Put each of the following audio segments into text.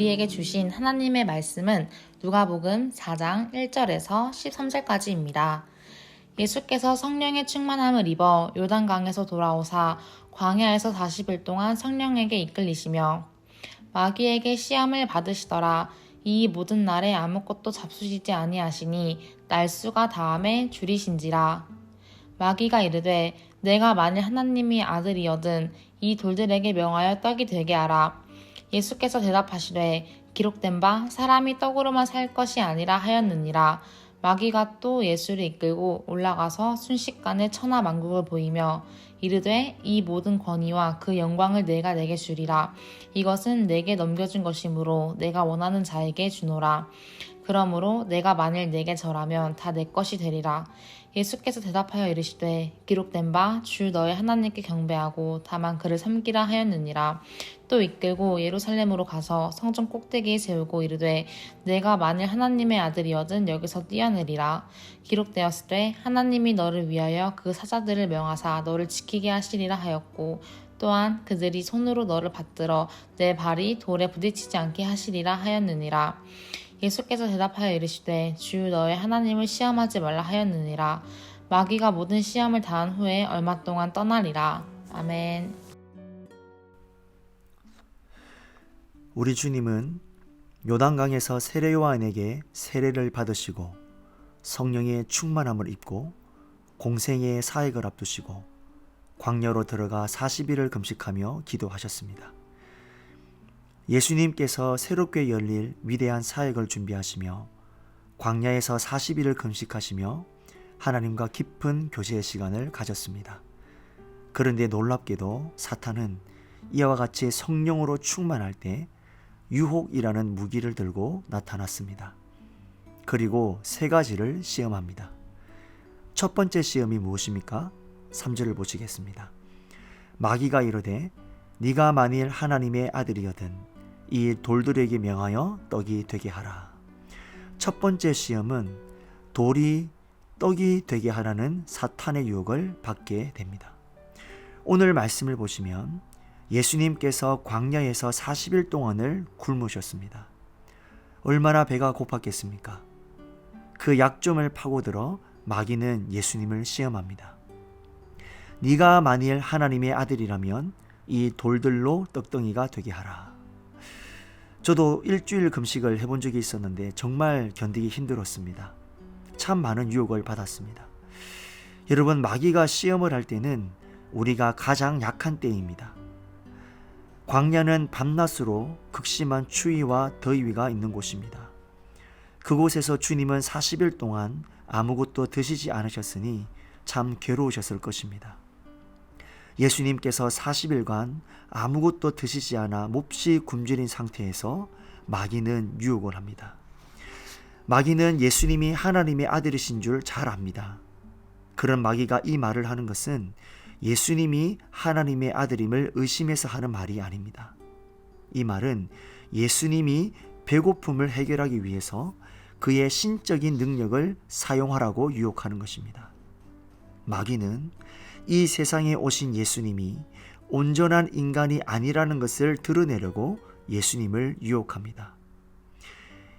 우리에게 주신 하나님의 말씀은 누가복음 4장 1절에서 13절까지입니다. 예수께서 성령의 충만함을 입어 요단강에서 돌아오사 광야에서 40일 동안 성령에게 이끌리시며 마귀에게 시험을 받으시더라. 이 모든 날에 아무것도 잡수시지 아니하시니 날수가 다함에 줄이신지라. 마귀가 이르되 내가 만일 하나님이 아들이여든 이 돌들에게 명하여 떡이 되게 하라. 예수께서 대답하시되 기록된 바 사람이 떡으로만 살 것이 아니라 하였느니라. 마귀가 또 예수를 이끌고 올라가서 순식간에 천하 만국을 보이며 이르되 이 모든 권위와 그 영광을 내가 내게 주리라. 이것은 내게 넘겨준 것이므로 내가 원하는 자에게 주노라. 그러므로 내가 만일 내게 절하면 다 내 것이 되리라. 예수께서 대답하여 이르시되 기록된 바 주 너의 하나님께 경배하고 다만 그를 섬기라 하였느니라. 또 이끌고 예루살렘으로 가서 성전 꼭대기에 세우고 이르되 내가 만일 하나님의 아들이여든 여기서 뛰어내리라. 기록되었으되 하나님이 너를 위하여 그 사자들을 명하사 너를 지키게 하시리라 하였고 또한 그들이 손으로 너를 받들어 내 발이 돌에 부딪히지 않게 하시리라 하였느니라. 예수께서 대답하여 이르시되 주 너의 하나님을 시험하지 말라 하였느니라. 마귀가 모든 시험을 다한 후에 얼마 동안 떠나리라. 아멘. 우리 주님은 요단강에서 세례 요한에게 세례를 받으시고 성령의 충만함을 입고 공생애의 사역을 앞두시고 광야로 들어가 40일을 금식하며 기도하셨습니다. 예수님께서 새롭게 열릴 위대한 사역을 준비하시며 광야에서 40일을 금식하시며 하나님과 깊은 교제의 시간을 가졌습니다. 그런데 놀랍게도 사탄은 이와 같이 성령으로 충만할 때 유혹이라는 무기를 들고 나타났습니다. 그리고 세 가지를 시험합니다. 첫 번째 시험이 무엇입니까? 3절을 보시겠습니다. 마귀가 이르되 네가 만일 하나님의 아들이여든 이 돌들에게 명하여 떡이 되게 하라. 첫 번째 시험은 돌이 떡이 되게 하라는 사탄의 유혹을 받게 됩니다. 오늘 말씀을 보시면 예수님께서 광야에서 40일 동안을 굶으셨습니다. 얼마나 배가 고팠겠습니까? 그 약점을 파고들어 마귀는 예수님을 시험합니다. 네가 만일 하나님의 아들이라면 이 돌들로 떡덩이가 되게 하라. 저도 일주일 금식을 해본 적이 있었는데 정말 견디기 힘들었습니다. 참 많은 유혹을 받았습니다. 여러분, 마귀가 시험을 할 때는 우리가 가장 약한 때입니다. 광야는 밤낮으로 극심한 추위와 더위가 있는 곳입니다. 그곳에서 주님은 40일 동안 아무것도 드시지 않으셨으니 참 괴로우셨을 것입니다. 예수님께서 40일간 아무것도 드시지 않아 몹시 굶주린 상태에서 마귀는 유혹을 합니다. 마귀는 예수님이 하나님의 아들이신 줄 잘 압니다. 그런 마귀가 이 말을 하는 것은 예수님이 하나님의 아들임을 의심해서 하는 말이 아닙니다. 이 말은 예수님이 배고픔을 해결하기 위해서 그의 신적인 능력을 사용하라고 유혹하는 것입니다. 마귀는 이 세상에 오신 예수님이 온전한 인간이 아니라는 것을 드러내려고 예수님을 유혹합니다.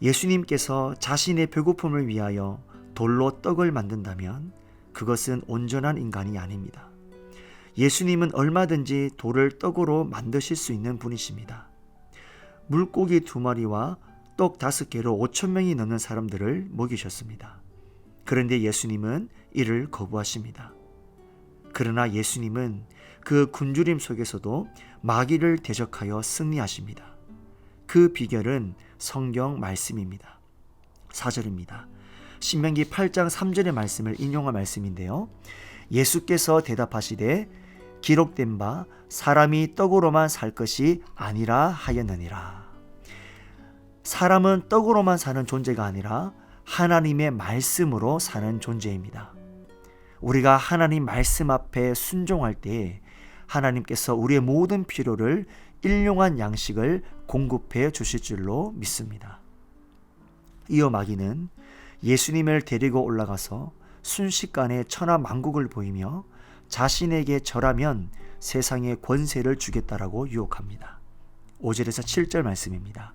예수님께서 자신의 배고픔을 위하여 돌로 떡을 만든다면 그것은 온전한 인간이 아닙니다. 예수님은 얼마든지 돌을 떡으로 만드실 수 있는 분이십니다. 물고기 2마리와 떡 5개로 5,000명이 넘는 사람들을 먹이셨습니다. 그런데 예수님은 이를 거부하십니다. 그러나 예수님은 그 굶주림 속에서도 마귀를 대적하여 승리하십니다. 그 비결은 성경 말씀입니다. 4절입니다. 신명기 8장 3절의 말씀을 인용한 말씀인데요. 예수께서 대답하시되 기록된 바 사람이 떡으로만 살 것이 아니라 하였느니라. 사람은 떡으로만 사는 존재가 아니라 하나님의 말씀으로 사는 존재입니다. 우리가 하나님 말씀 앞에 순종할 때 하나님께서 우리의 모든 필요를 일용한 양식을 공급해 주실 줄로 믿습니다. 이어 마귀는 예수님을 데리고 올라가서 순식간에 천하 만국을 보이며 자신에게 절하면 세상의 권세를 주겠다라고 유혹합니다. 5절에서 7절 말씀입니다.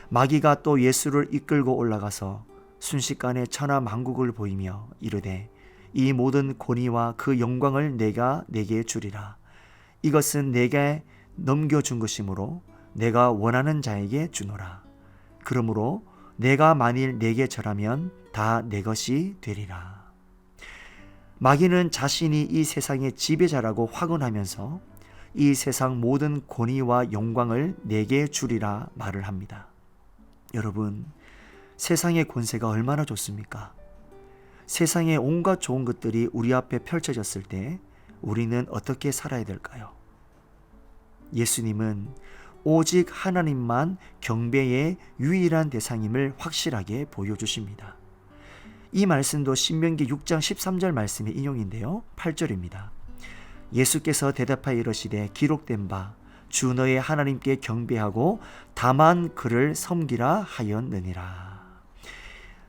마귀가 또 예수를 이끌고 올라가서 순식간에 천하 만국을 보이며 이르되 이 모든 권위와 그 영광을 내가 내게 주리라. 이것은 내게 넘겨준 것이므로 내가 원하는 자에게 주노라. 그러므로 내가 만일 내게 절하면 다 내 것이 되리라. 마귀는 자신이 이 세상의 지배자라고 확언하면서 이 세상 모든 권위와 영광을 내게 주리라 말을 합니다. 여러분, 세상의 권세가 얼마나 좋습니까? 세상의 온갖 좋은 것들이 우리 앞에 펼쳐졌을 때 우리는 어떻게 살아야 될까요? 예수님은 오직 하나님만 경배의 유일한 대상임을 확실하게 보여주십니다. 이 말씀도 신명기 6장 13절 말씀의 인용인데요. 8절입니다. 예수께서 대답하여 이르시되 기록된 바 주 너의 하나님께 경배하고 다만 그를 섬기라 하였느니라.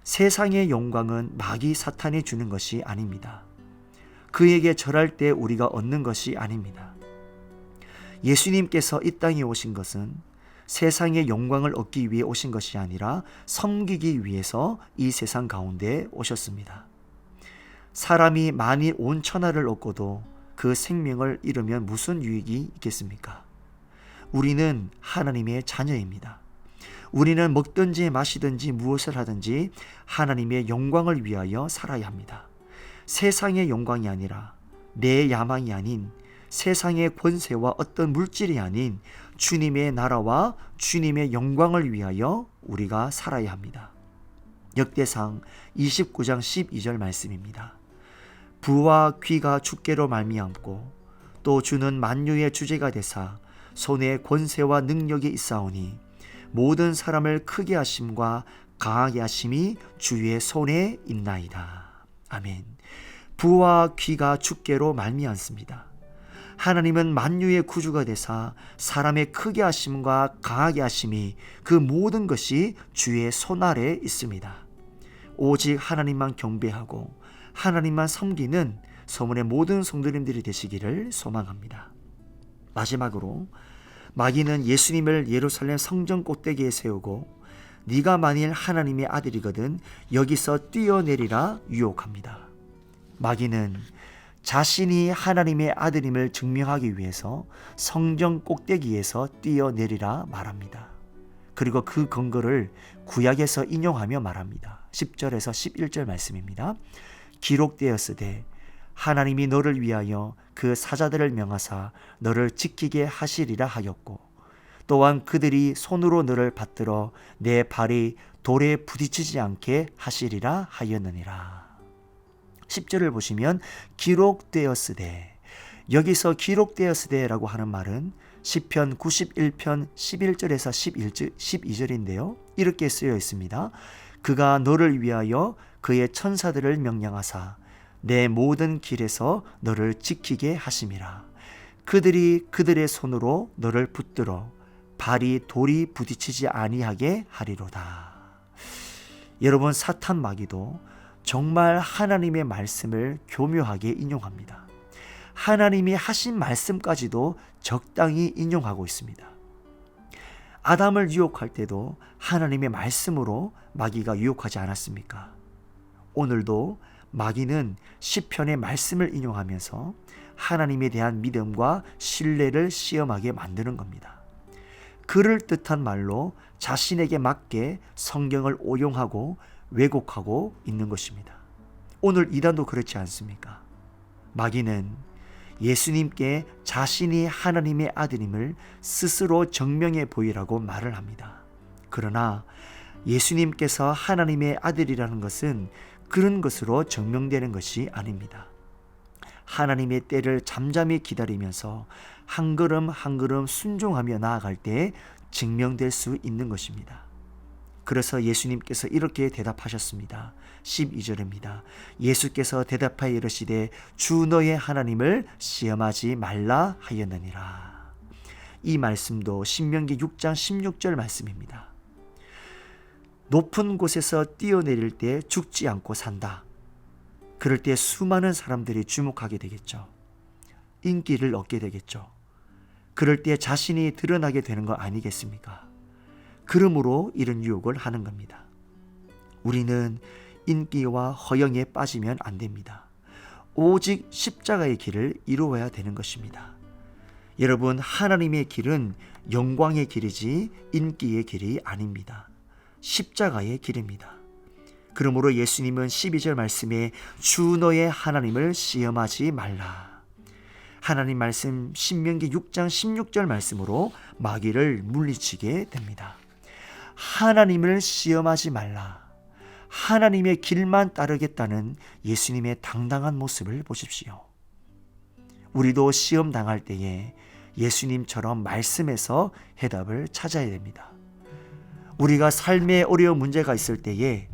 세상의 영광은 마귀 사탄이 주는 것이 아닙니다. 그에게 절할 때 우리가 얻는 것이 아닙니다. 예수님께서 이 땅에 오신 것은 세상의 영광을 얻기 위해 오신 것이 아니라 섬기기 위해서 이 세상 가운데 오셨습니다. 사람이 만일 온 천하를 얻고도 그 생명을 잃으면 무슨 유익이 있겠습니까? 우리는 하나님의 자녀입니다. 우리는 먹든지 마시든지 무엇을 하든지 하나님의 영광을 위하여 살아야 합니다. 세상의 영광이 아니라 내 야망이 아닌 세상의 권세와 어떤 물질이 아닌 주님의 나라와 주님의 영광을 위하여 우리가 살아야 합니다. 역대상 29장 12절 말씀입니다. 부와 귀가 주께로 말미암고 또 주는 만유의 주제가 되사 손에 권세와 능력이 있사오니 모든 사람을 크게 하심과 강하게 하심이 주의 손에 있나이다. 아멘. 부와 귀가 주께로 말미암습니다. 하나님은 만유의 구주가 되사 사람의 크게 하심과 강하게 하심이 그 모든 것이 주의 손 아래에 있습니다. 오직 하나님만 경배하고 하나님만 섬기는 서문의 모든 성도님들이 되시기를 소망합니다. 마지막으로 마귀는 예수님을 예루살렘 성전 꼭대기에 세우고 네가 만일 하나님의 아들이거든 여기서 뛰어내리라 유혹합니다. 마귀는 자신이 하나님의 아들임을 증명하기 위해서 성전 꼭대기에서 뛰어내리라 말합니다. 그리고 그 근거를 구약에서 인용하며 말합니다. 10절에서 11절 말씀입니다. 기록되었으되 하나님이 너를 위하여 그 사자들을 명하사 너를 지키게 하시리라 하였고 또한 그들이 손으로 너를 받들어 내 발이 돌에 부딪히지 않게 하시리라 하였느니라. 10절을 보시면 기록되었으되, 여기서 기록되었으되라고 하는 말은 시편 91편 11절에서 12절인데요. 이렇게 쓰여 있습니다. 그가 너를 위하여 그의 천사들을 명령하사 내 모든 길에서 너를 지키게 하심이라. 그들이 그들의 손으로 너를 붙들어 발이 돌이 부딪히지 아니하게 하리로다. 여러분, 사탄 마귀도 정말 하나님의 말씀을 교묘하게 인용합니다. 하나님이 하신 말씀까지도 적당히 인용하고 있습니다. 아담을 유혹할 때도 하나님의 말씀으로 마귀가 유혹하지 않았습니까? 오늘도 마귀는 시편의 말씀을 인용하면서 하나님에 대한 믿음과 신뢰를 시험하게 만드는 겁니다. 그럴듯한 말로 자신에게 맞게 성경을 오용하고 왜곡하고 있는 것입니다. 오늘 이단도 그렇지 않습니까? 마귀는 예수님께 자신이 하나님의 아들임을 스스로 증명해 보이라고 말을 합니다. 그러나 예수님께서 하나님의 아들이라는 것은 그런 것으로 증명되는 것이 아닙니다. 하나님의 때를 잠잠히 기다리면서 한 걸음 한 걸음 순종하며 나아갈 때 증명될 수 있는 것입니다. 그래서 예수님께서 이렇게 대답하셨습니다. 12절입니다. 예수께서 대답하여 이르시되 주 너의 하나님을 시험하지 말라 하였느니라. 이 말씀도 신명기 6장 16절 말씀입니다. 높은 곳에서 뛰어내릴 때 죽지 않고 산다. 그럴 때 수많은 사람들이 주목하게 되겠죠. 인기를 얻게 되겠죠. 그럴 때 자신이 드러나게 되는 거 아니겠습니까? 그러므로 이런 유혹을 하는 겁니다. 우리는 인기와 허영에 빠지면 안 됩니다. 오직 십자가의 길을 이루어야 되는 것입니다. 여러분, 하나님의 길은 영광의 길이지 인기의 길이 아닙니다. 십자가의 길입니다. 그러므로 예수님은 12절 말씀에 주 너의 하나님을 시험하지 말라. 하나님 말씀 신명기 6장 16절 말씀으로 마귀를 물리치게 됩니다. 하나님을 시험하지 말라. 하나님의 길만 따르겠다는 예수님의 당당한 모습을 보십시오. 우리도 시험 당할 때에 예수님처럼 말씀에서 해답을 찾아야 됩니다. 우리가 삶에 어려운 문제가 있을 때에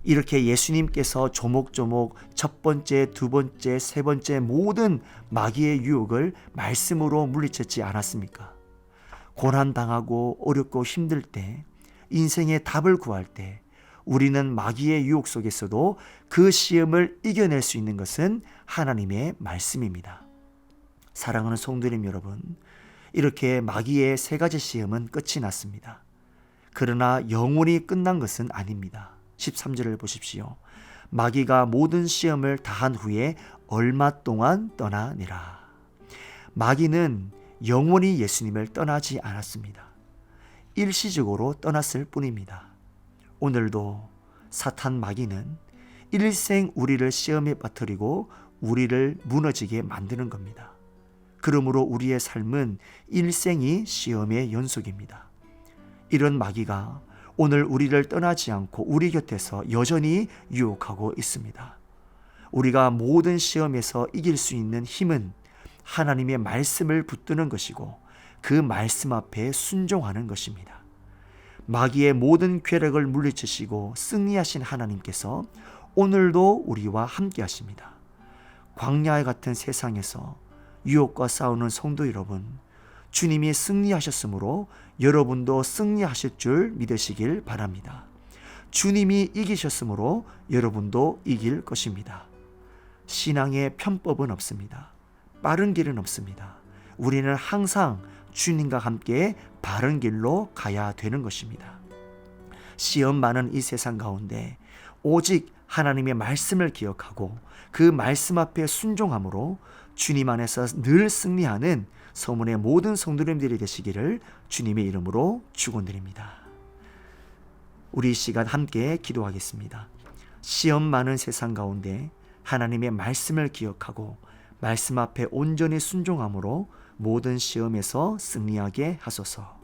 이렇게 예수님께서 조목조목 첫 번째, 두 번째, 세 번째 모든 마귀의 유혹을 말씀으로 물리쳤지 않았습니까? 고난당하고 어렵고 힘들 때, 인생의 답을 구할 때 우리는 마귀의 유혹 속에서도 그 시험을 이겨낼 수 있는 것은 하나님의 말씀입니다. 사랑하는 성도님 여러분, 이렇게 마귀의 세 가지 시험은 끝이 났습니다. 그러나 영원히 끝난 것은 아닙니다. 13절을 보십시오. 마귀가 모든 시험을 다한 후에 얼마 동안 떠나니라. 마귀는 영원히 예수님을 떠나지 않았습니다. 일시적으로 떠났을 뿐입니다. 오늘도 사탄 마귀는 일생 우리를 시험에 빠뜨리고 우리를 무너지게 만드는 겁니다. 그러므로 우리의 삶은 일생이 시험의 연속입니다. 이런 마귀가 오늘 우리를 떠나지 않고 우리 곁에서 여전히 유혹하고 있습니다. 우리가 모든 시험에서 이길 수 있는 힘은 하나님의 말씀을 붙드는 것이고 그 말씀 앞에 순종하는 것입니다. 마귀의 모든 괴력을 물리치시고 승리하신 하나님께서 오늘도 우리와 함께 하십니다. 광야 같은 세상에서 유혹과 싸우는 성도 여러분, 주님이 승리하셨으므로 여러분도 승리하실 줄 믿으시길 바랍니다. 주님이 이기셨으므로 여러분도 이길 것입니다. 신앙의 편법은 없습니다. 빠른 길은 없습니다. 우리는 항상 주님과 함께 바른 길로 가야 되는 것입니다. 시험 많은 이 세상 가운데 오직 하나님의 말씀을 기억하고 그 말씀 앞에 순종함으로 주님 안에서 늘 승리하는 서문의 모든 성도님들이 되시기를 주님의 이름으로 축원드립니다. 우리 이 시간 함께 기도하겠습니다. 시험 많은 세상 가운데 하나님의 말씀을 기억하고 말씀 앞에 온전히 순종함으로 모든 시험에서 승리하게 하소서.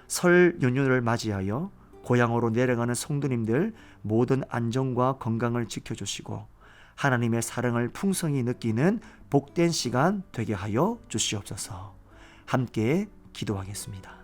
설 연휴를 맞이하여 고향으로 내려가는 성도님들 모든 안전과 건강을 지켜주시고 하나님의 사랑을 풍성히 느끼는 복된 시간 되게 하여 주시옵소서. 함께 기도하겠습니다.